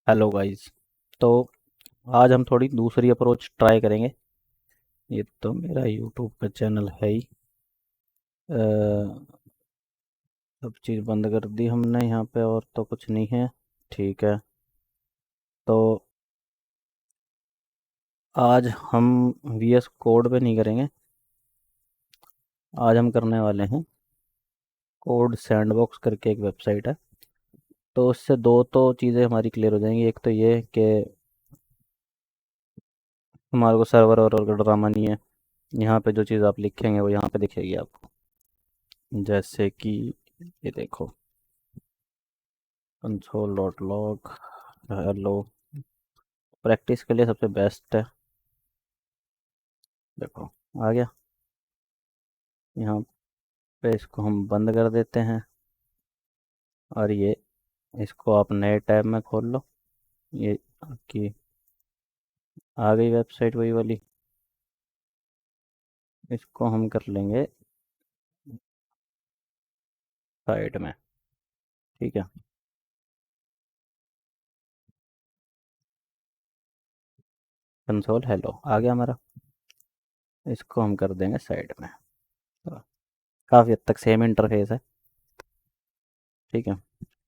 Hello guys. तो आज हम थोड़ी दूसरी अप्रोच ट्राई करेंगे। ये तो मेरा यूट्यूब का चैनल है ही। अ, सब चीज़ बंद कर दी हमने यहाँ पे और तो कुछ नहीं है। ठीक है। तो आज हम वीएस कोड पे नहीं करेंगे। आज हम करने वाले हैं कोड सैंडबॉक्स करके एक वेबसाइट है। तो उससे दो तो चीज़ें हमारी क्लियर हो जाएंगी। एक तो ये कि हमारे को सर्वर और ड्रामा नहीं है। यहाँ पे जो चीज़ आप लिखेंगे वो यहाँ पे दिखेगी आपको। जैसे कि ये देखो, console dot log. Hello. Practice के लिए सबसे बेस्ट है। देखो, आ गया। यहाँ पे इसको हम बंद कर देते हैं। और ये इसको आप नए टैब में खोल लो। ये आपकी आ गई वेबसाइट वही वाली। इसको हम कर लेंगे साइड में। ठीक है। कंसोल हेलो आ गया हमारा। इसको हम कर देंगे साइड में। तो काफ़ी हद तक सेम इंटरफेस है। ठीक है।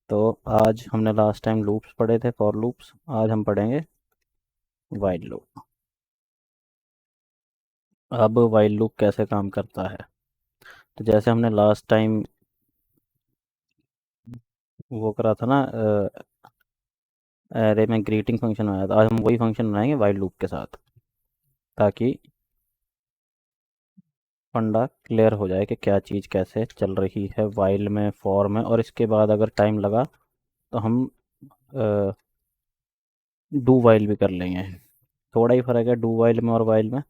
तो आज हमने लास्ट टाइम लूप्स पढ़े थे, फॉर लूप्स। आज हम पढ़ेंगे वाइल लूप। अब वाइल लूप कैसे काम करता है। तो जैसे हमने लास्ट टाइम वो करा था ना, अरे में ग्रीटिंग फंक्शन बनाया था। आज हम वही फंक्शन बनाएंगे वाइल लूप के साथ, ताकि फंडा क्लियर हो जाए कि क्या चीज़ कैसे चल रही है वाइल में, फॉर में। और इसके बाद अगर टाइम लगा तो हम डू वाइल भी कर लेंगे। थोड़ा ही फ़र्क है डू वाइल में और वाइल में।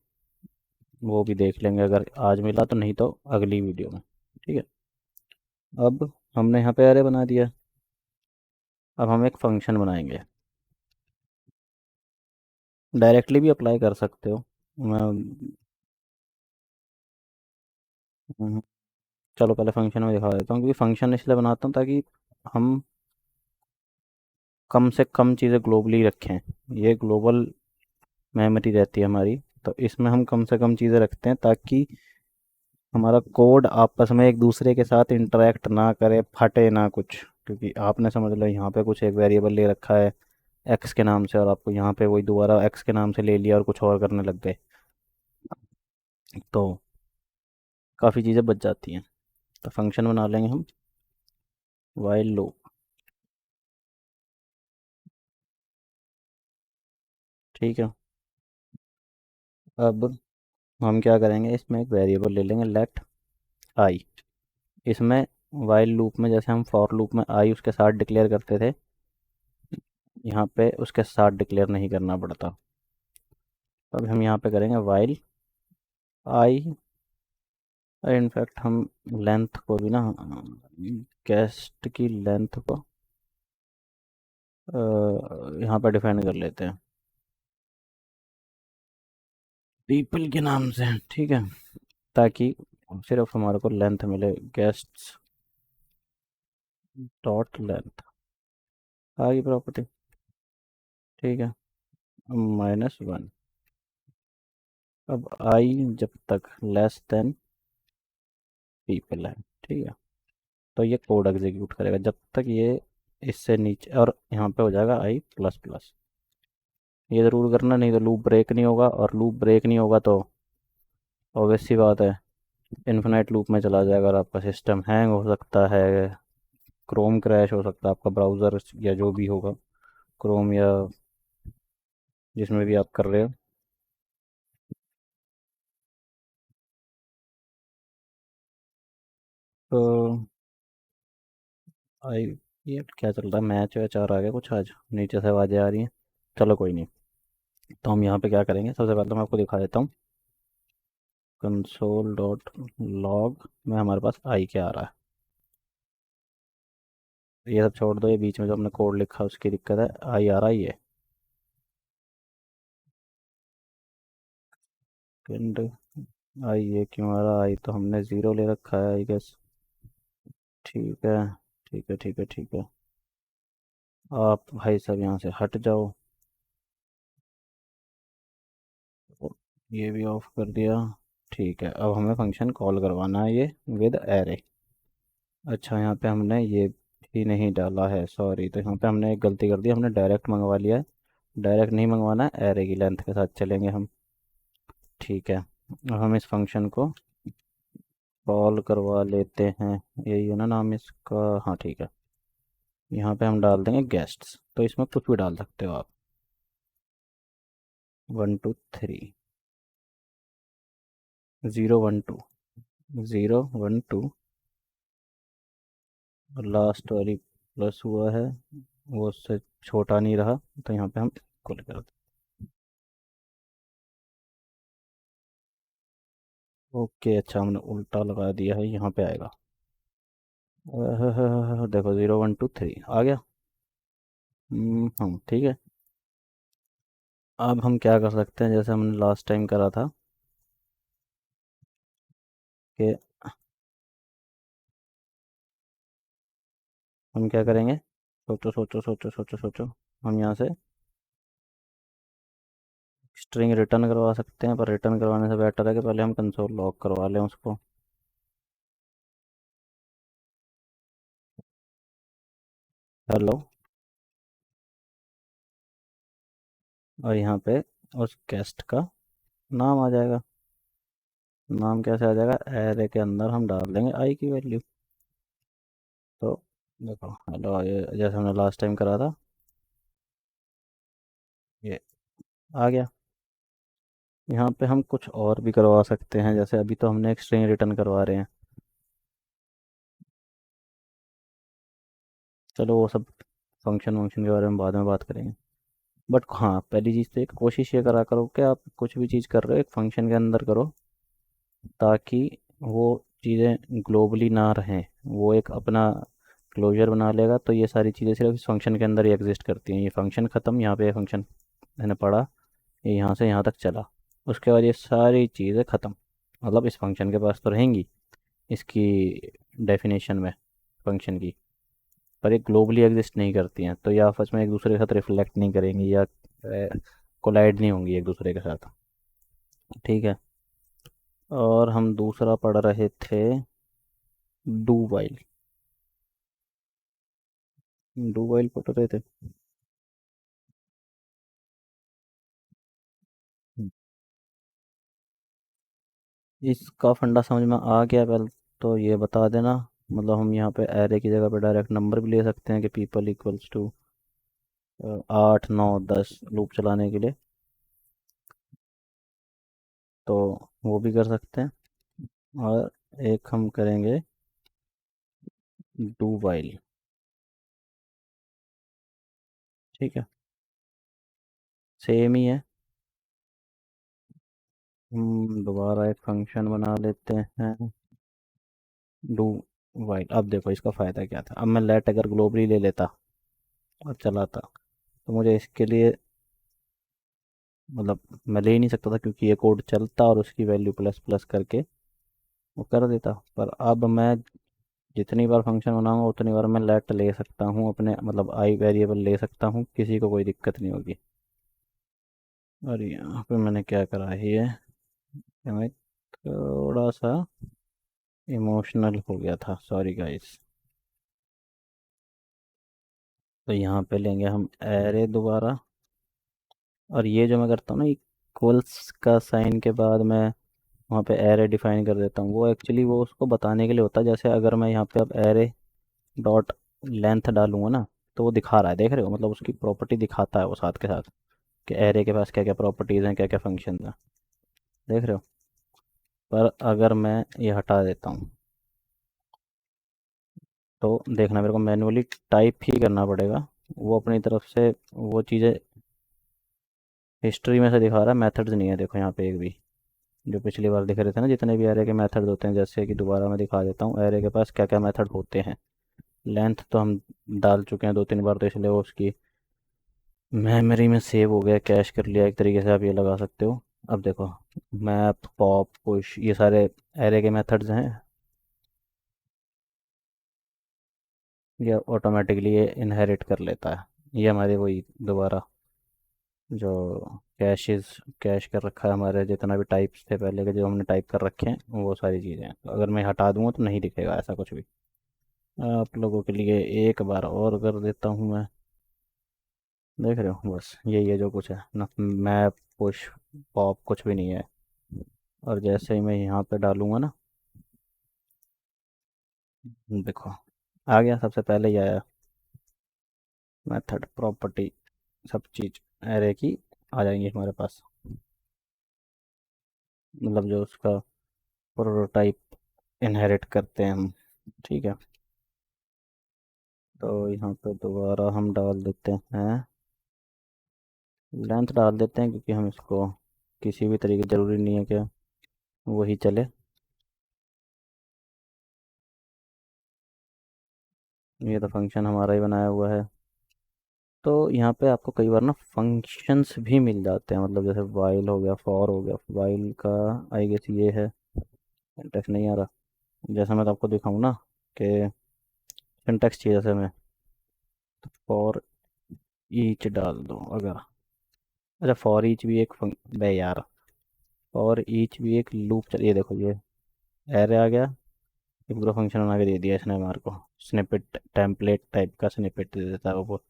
वो भी देख लेंगे अगर आज मिला तो, नहीं तो अगली वीडियो में। ठीक है। अब हमने यहाँ पे अरे बना दिया। अब हम एक फंक्शन बनाएंगे। डायरेक्टली भी अप्लाई कर सकते हो। मैं चलो पहले फंक्शन में दिखा देता हूँ, क्योंकि फंक्शन इसलिए बनाता हूँ ताकि हम कम से कम चीज़ें ग्लोबली रखें। ये ग्लोबल मेमोरी रहती है हमारी। तो इसमें हम कम से कम चीज़ें रखते हैं ताकि हमारा कोड आपस में एक दूसरे के साथ इंटरेक्ट ना करे, फटे ना कुछ। क्योंकि आपने समझ लो यहाँ पे कुछ एक वेरिएबल ले रखा है एक्स के नाम से, और आपको यहाँ पे वही दोबारा एक्स के नाम से ले लिया और कुछ और करने लग गए, तो काफ़ी चीज़ें बच जाती हैं। तो फंक्शन बना लेंगे हम वाइल लूप। ठीक है। अब हम क्या करेंगे, इसमें एक वेरिएबल ले लेंगे लेट आई। इसमें वाइल लूप में जैसे हम फॉर लूप में आई उसके साथ डिक्लेयर करते थे, यहाँ पे उसके साथ डिक्लेयर नहीं करना पड़ता। तो अब हम यहाँ पे करेंगे वाइल आई। इनफैक्ट हम लेंथ को भी ना, गेस्ट की लेंथ को यहाँ पर डिफाइन कर लेते हैं पीपल के नाम से। ठीक है। ताकि सिर्फ हमारे को लेंथ मिले, गेस्ट्स डॉट लेंथ आ गई प्रॉपर्टी। ठीक है। -1। अब आई जब तक लेस देन पीपल है। ठीक है। तो ये कोड एग्जीक्यूट करेगा जब तक ये इससे नीचे, और यहाँ पे हो जाएगा आई प्लस प्लस। ये ज़रूर करना, नहीं तो लूप ब्रेक नहीं होगा, और लूप ब्रेक नहीं होगा तो ऑब्वियस सी बात है इन्फिनाइट लूप में चला जाएगा और आपका सिस्टम हैंग हो सकता है, क्रोम क्रैश हो सकता है, आपका ब्राउज़र या जो भी होगा, क्रोम या जिसमें भी आप कर रहे हो। तो आई, ये क्या चल रहा है, मैच वैच आ रहा है क्या कुछ आज, नीचे से आवाज़ें आ रही हैं। चलो कोई नहीं। तो हम यहाँ पे क्या करेंगे, सबसे पहले तो मैं आपको दिखा देता हूँ कंसोल डॉट लॉग में हमारे पास आई क्या आ रहा है। ये सब छोड़ दो, ये बीच में जो हमने कोड लिखा है उसकी दिक्कत है। आई आ रहा है ये सेकंड। आई ये क्यों आ रहा है, आई तो हमने ज़ीरो ले रखा है आई गेस। ठीक है, ठीक है, ठीक है, ठीक है। आप भाई साहब यहाँ से हट जाओ। ये भी ऑफ कर दिया। ठीक है, अब हमें फंक्शन कॉल करवाना है ये विद एरे। अच्छा, यहाँ पे हमने ये भी नहीं डाला है, सॉरी। तो यहाँ पे हमने एक गलती कर दी, हमने डायरेक्ट मंगवा लिया है। डायरेक्ट नहीं मंगवाना है, एरे की लेंथ के साथ चलेंगे हम। ठीक है, अब हम इस फंक्शन को कॉल करवा लेते हैं। यही है ना नाम इसका? हाँ ठीक है। यहाँ पे हम डाल देंगे गेस्ट्स, तो इसमें कुछ भी डाल सकते हो आप। 1 2 3, 0 1 2, 0 1 2। और लास्ट वाली प्लस हुआ है, वो उससे छोटा नहीं रहा, तो यहाँ पे हम इक्वल कर दें। ओके, अच्छा हमने उल्टा लगा दिया है, यहाँ पे आएगा। देखो 0 1 2 3 आ गया। ठीक है। अब हम क्या कर सकते हैं, जैसे हमने लास्ट टाइम करा था कि हम क्या करेंगे। सोचो सोचो सोचो सोचो सोचो। हम यहाँ से स्ट्रिंग रिटर्न करवा सकते हैं, पर रिटर्न करवाने से बेटर है कि पहले हम कंसोल लॉग करवा लें उसको। हेलो। और यहाँ पे उस गेस्ट का नाम आ जाएगा। नाम कैसे आ जाएगा? एरे के अंदर हम डाल देंगे आई की वैल्यू। तो देखो, हेलो, ये जैसे हमने लास्ट टाइम करा था, ये आ गया। यहाँ पे हम कुछ और भी करवा सकते हैं, जैसे अभी तो हमने एक स्ट्रिंग रिटर्न करवा रहे हैं। चलो वो सब फंक्शन वंक्शन के बारे में बाद में बात करेंगे। बट हाँ, पहली चीज़ तो एक कोशिश ये करा करो कि आप कुछ भी चीज़ कर रहे हो एक फंक्शन के अंदर करो, ताकि वो चीज़ें ग्लोबली ना रहें। वो एक अपना क्लोजर बना लेगा, तो ये सारी चीज़ें सिर्फ इस फंक्शन के अंदर ही एग्जिस्ट करती हैं। ये फंक्शन ख़त्म, यहाँ पे ये फंक्शन मैंने पढ़ा, ये यहाँ से यहाँ तक चला, उसके बाद ये सारी चीज़ें ख़त्म। मतलब इस फंक्शन के पास तो रहेंगी इसकी डेफिनेशन में फंक्शन की, पर ये ग्लोबली एग्जिस्ट नहीं करती हैं, तो ये आपस में एक दूसरे के साथ रिफ्लेक्ट नहीं करेंगी या कोलाइड नहीं होंगी एक दूसरे के साथ। ठीक है। और हम दूसरा पढ़ रहे थे, डू वाइल। डू वाइल पढ़ रहे थे। इसका फंडा समझ में आ गया? पहले तो ये बता देना। मतलब हम यहाँ पे एरे की जगह पे डायरेक्ट नंबर भी ले सकते हैं कि पीपल इक्वल्स टू 8 9 10 लूप चलाने के लिए, तो वो भी कर सकते हैं। और एक हम करेंगे डू वाइल। ठीक है, सेम ही है। हम दोबारा एक फंक्शन बना लेते हैं, डू वाइल। अब देखो इसका फ़ायदा क्या था। अब मैं लेट अगर ग्लोबली ले लेता और चलाता, तो मुझे इसके लिए मतलब मैं ले ही नहीं सकता था, क्योंकि ये कोड चलता और उसकी वैल्यू प्लस प्लस करके वो कर देता। पर अब मैं जितनी बार फंक्शन बनाऊंगा उतनी बार मैं लेट ले सकता हूँ अपने, मतलब आई वेरिएबल ले सकता हूँ, किसी को कोई दिक्कत नहीं होगी। और यहाँ पे मैंने क्या करा है, ये कि मैं थोड़ा सा इमोशनल हो गया था, सॉरी गाइस। तो यहाँ पे लेंगे हम एरे दोबारा। और ये जो मैं करता हूँ ना, इक्वल्स का साइन के बाद मैं वहाँ पे एरे डिफाइन कर देता हूँ, वो एक्चुअली वो उसको बताने के लिए होता है। जैसे अगर मैं यहाँ पे अब एरे डॉट लेंथ डालूंगा ना, तो वो दिखा रहा है, देख रहे हो? मतलब उसकी प्रॉपर्टी दिखाता है वो साथ के साथ, कि एरे के पास क्या क्या प्रॉपर्टीज़ हैं, क्या क्या फंक्शन हैं। देख रहे हो? पर अगर मैं ये हटा देता हूँ, तो देखना मेरे को मैन्युअली टाइप ही करना पड़ेगा। वो अपनी तरफ से वो चीज़ें हिस्ट्री में से दिखा रहा है, मेथड्स नहीं है देखो यहाँ पे एक भी। जो पिछली बार दिख रहे थे ना, जितने भी एरे के मेथड होते हैं, जैसे कि दोबारा मैं दिखा देता हूँ एरे के पास क्या क्या मेथड होते हैं। लेंथ तो हम डाल चुके हैं 2 3 बार, तो इसलिए वो उसकी मेमोरी में सेव हो गया, कैश कर लिया एक तरीके से, आप ये लगा सकते हो। अब देखो, मैप पॉप पुश ये सारे एरे के मेथड्स हैं, ये ऑटोमेटिकली ये इनहेरिट कर लेता है। ये हमारे वही दोबारा जो कैशेस कैश कर रखा है हमारे, जितना भी टाइप्स थे पहले के जो हमने टाइप कर रखे हैं वो सारी चीज़ें हैं। तो अगर मैं हटा दूंगा तो नहीं दिखेगा ऐसा कुछ भी। आप लोगों के लिए एक बार और कर देता हूँ मैं। देख रहे हो, बस यही है जो कुछ है ना, मैप पुश पॉप कुछ भी नहीं है। और जैसे ही मैं यहाँ पे डालूंगा ना, देखो आ गया, सबसे पहले ही आया मेथड प्रॉपर्टी, सब चीज़ एरे की आ जाएंगी हमारे पास, मतलब जो उसका प्रोटोटाइप इनहेरिट करते हैं हम। ठीक है, तो यहाँ पे दोबारा हम डाल देते हैं, लेंथ डाल देते हैं क्योंकि हम इसको किसी भी तरीके, ज़रूरी नहीं है कि वही चले। ये तो फंक्शन हमारा ही बनाया हुआ है। तो यहाँ पे आपको कई बार ना फंक्शंस भी मिल जाते हैं, मतलब जैसे वाइल हो गया, फॉर हो गया। वाइल का आई गेस ये है, सिंटैक्स नहीं आ रहा। जैसा मैं तो आपको दिखाऊँ ना कि सिंटैक्स चाहिए, जैसे मैं फॉर ईच डाल दूँ अगर, अच्छा फॉर ईच भी एक बे यार, फॉर ईच भी एक लूप चल, ये देखो ये एरे आ गया, एक पूरा फंक्शन बना के दे दिया इसने हमारे को। स्निपेट टेम्पलेट टाइप का स्निपेट दे देता है वो।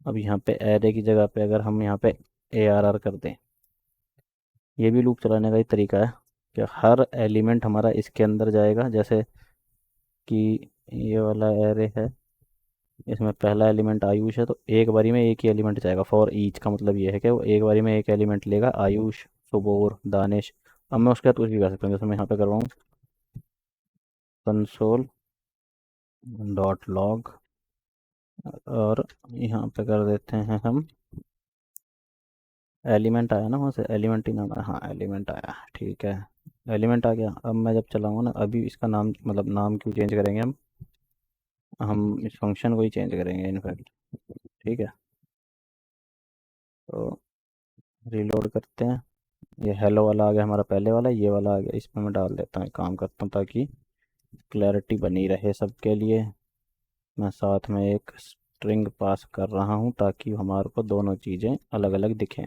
अब यहाँ पे एरे की जगह पे अगर हम यहाँ पे ए आर आर कर दें, ये भी लूप चलाने का ही तरीका है कि हर एलिमेंट हमारा इसके अंदर जाएगा। जैसे कि ये वाला एरे है, इसमें पहला एलिमेंट आयुष है, तो एक बारी में एक ही एलिमेंट जाएगा। फॉर ईच का मतलब ये है कि वो एक बारी में एक एलिमेंट लेगा, आयुष, सुबोर, दानिश। अब मैं उसके बाद कुछ भी कर सकता हूँ, जैसे मैं यहाँ पे करवाऊँ कंसोल डॉट लॉग, और यहाँ पे कर देते हैं हम, एलिमेंट आया ना वहाँ से, एलिमेंट ही नाम है, हाँ एलिमेंट आया, ठीक है। एलिमेंट आ गया। अब मैं जब चलाऊँगा ना, अभी इसका नाम, मतलब नाम क्यों चेंज करेंगे हम इस फंक्शन को ही चेंज करेंगे इनफैक्ट। ठीक है, तो रीलोड करते हैं। ये हेलो वाला आ गया हमारा, पहले वाला ये वाला आ गया, इसमें मैं डाल देता हूँ, एक काम करता हूँ ताकि क्लैरिटी बनी रहे सबके लिए। मैं साथ में एक स्ट्रिंग पास कर रहा हूँ ताकि हमारे को दोनों चीज़ें अलग अलग दिखें।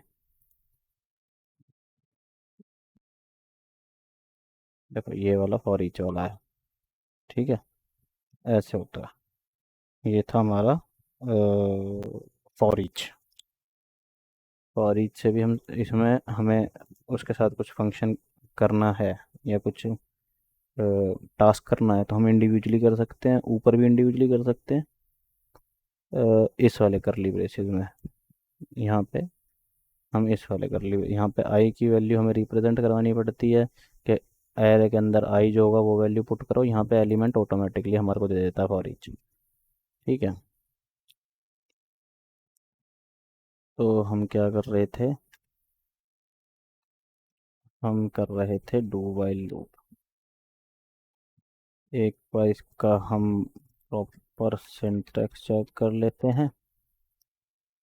देखो ये वाला फॉर ईच वाला है, ठीक है, ऐसे होता है। ये था हमारा फॉर ईच। फॉर ईच से भी हम, इसमें हमें उसके साथ कुछ फंक्शन करना है या कुछ टास्क करना है तो हम इंडिविजुअली कर सकते हैं, ऊपर भी इंडिविजुअली कर सकते हैं। इस वाले करली ब्रेसेस में यहाँ पे हम इस वाले करली, यहाँ पे आई की वैल्यू हमें रिप्रेजेंट करवानी पड़ती है कि एरे के अंदर आई जो होगा वो वैल्यू पुट करो। यहाँ पे एलिमेंट ऑटोमेटिकली हमारे को दे देता है फॉर ईच। ठीक है, तो हम क्या कर रहे थे, हम कर रहे थे डू वाइल लूप। एक बार इसका हम प्रॉपर सिंटैक्स चेक कर लेते हैं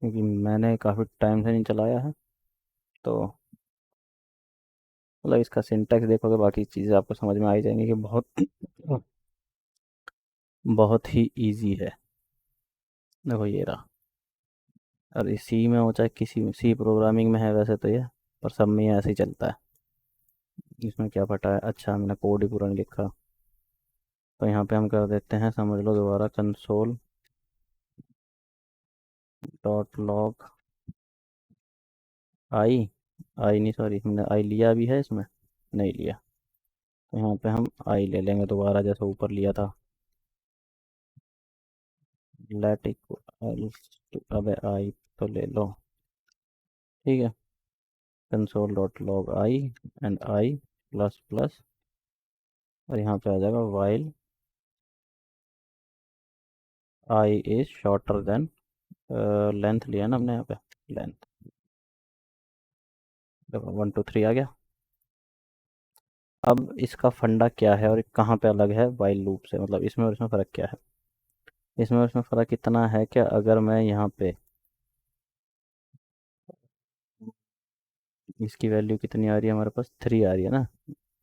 क्योंकि मैंने काफ़ी टाइम से नहीं चलाया है। तो मतलब इसका सिंटैक्स देखोगे बाकी चीज़ें आपको समझ में आ ही जाएंगी कि बहुत बहुत ही इजी है। देखो ये रहा, और इसी में हो चाहे किसी में, सी प्रोग्रामिंग में है वैसे तो ये, पर सब में ये ऐसे ही चलता है। इसमें क्या फटा है, अच्छा मैंने कोड ही पूरा नहीं लिखा। तो यहाँ पे हम कर देते हैं, समझ लो दोबारा, कंसोल डॉट लॉग आई, आई नहीं सॉरी, हमने आई लिया भी है इसमें, नहीं लिया। तो यहाँ पे हम आई ले लेंगे दोबारा, जैसे ऊपर लिया था। लेट इक्वल्स टू, अबे आई तो ले लो, ठीक है। Console dot log I and I plus plus, और यहाँ पे आ जाएगा while I is shorter than, length लिया ना हमने यहाँ पे, लेंथ। देखो 1 2 3 आ गया। अब इसका फंडा क्या है और कहाँ पे अलग है वाइल लूप से, मतलब इसमें और इसमें फ़र्क क्या है। इसमें और इसमें फ़र्क इतना है कि अगर मैं यहाँ पे, इसकी वैल्यू कितनी आ रही है हमारे पास, 3 आ रही है ना,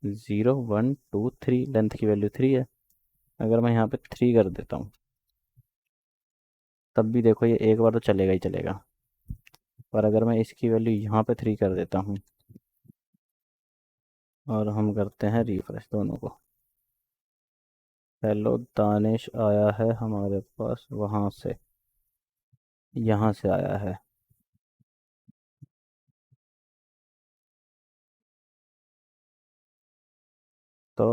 0 1 2 3, लेंथ की वैल्यू 3 है। अगर मैं यहाँ पे 3 कर देता हूँ तब भी देखो ये एक बार तो चलेगा ही चलेगा। पर अगर मैं इसकी वैल्यू यहाँ पे 3 कर देता हूँ और हम करते हैं रिफ्रेश दोनों को। हेलो दानिश आया है हमारे पास वहाँ से, यहाँ से आया है। तो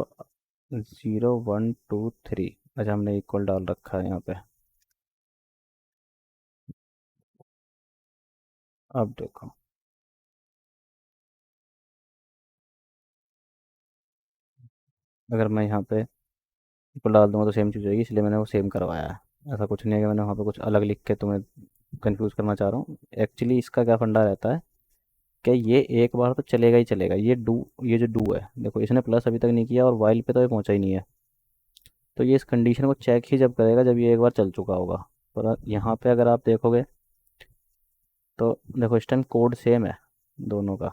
0 1 2 3, अच्छा हमने इक्वल डाल रखा है यहाँ पे। अब देखो, अगर मैं यहाँ पे इक्वल डाल दूंगा तो सेम चीज़ होगी, इसलिए मैंने वो सेम करवाया है। ऐसा कुछ नहीं है कि मैंने वहाँ पे कुछ अलग लिख के तुम्हें कंफ्यूज करना चाह रहा हूँ। एक्चुअली इसका क्या फंडा रहता है कि ये एक बार तो चलेगा ही चलेगा। ये जो डू है, देखो इसने प्लस अभी तक नहीं किया और वाइल पे तो ये पहुंचा ही नहीं है। तो ये इस कंडीशन को चेक ही जब करेगा जब ये एक बार चल चुका होगा। पर यहाँ पे अगर आप देखोगे तो देखो इस टाइम कोड सेम है दोनों का,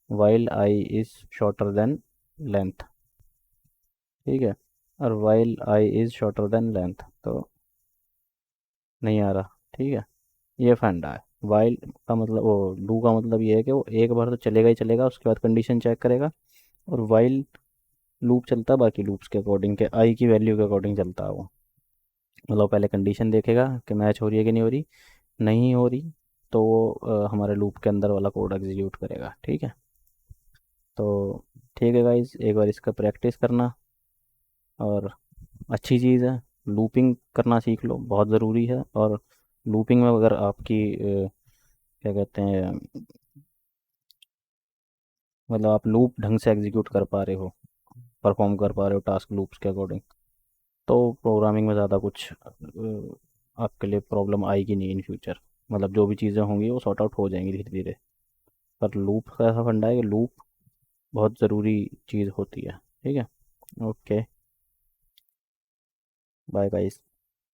while I is shorter than length, ठीक है, और while I is shorter than length तो नहीं आ रहा, ठीक है। ये फंडा है। वाइल का मतलब, वो डू का मतलब ये है कि वो एक बार तो चलेगा ही चलेगा, उसके बाद कंडीशन चेक करेगा। और वाइल लूप चलता है बाकी लूप्स के अकॉर्डिंग, के आई की वैल्यू के अकॉर्डिंग चलता है वो। मतलब पहले कंडीशन देखेगा कि मैच हो रही है कि नहीं हो रही, नहीं हो रही तो वो हमारे लूप के अंदर वाला कोड एग्जीक्यूट करेगा, ठीक है। तो ठीक है गाइज, एक बार इसका प्रैक्टिस करना, और अच्छी चीज़ है। लूपिंग करना सीख लो, बहुत ज़रूरी है। और लूपिंग में अगर आपकी क्या कहते हैं, मतलब आप लूप ढंग से एग्जीक्यूट कर पा रहे हो, परफॉर्म कर पा रहे हो टास्क लूप्स के अकॉर्डिंग, तो प्रोग्रामिंग में ज़्यादा कुछ आपके लिए प्रॉब्लम आएगी नहीं इन फ्यूचर। मतलब जो भी चीज़ें होंगी वो सॉर्ट आउट हो जाएंगी धीरे धीरे। पर लूप का ऐसा फंडा है कि लूप बहुत ज़रूरी चीज़ होती है, ठीक है। Okay, bye guys.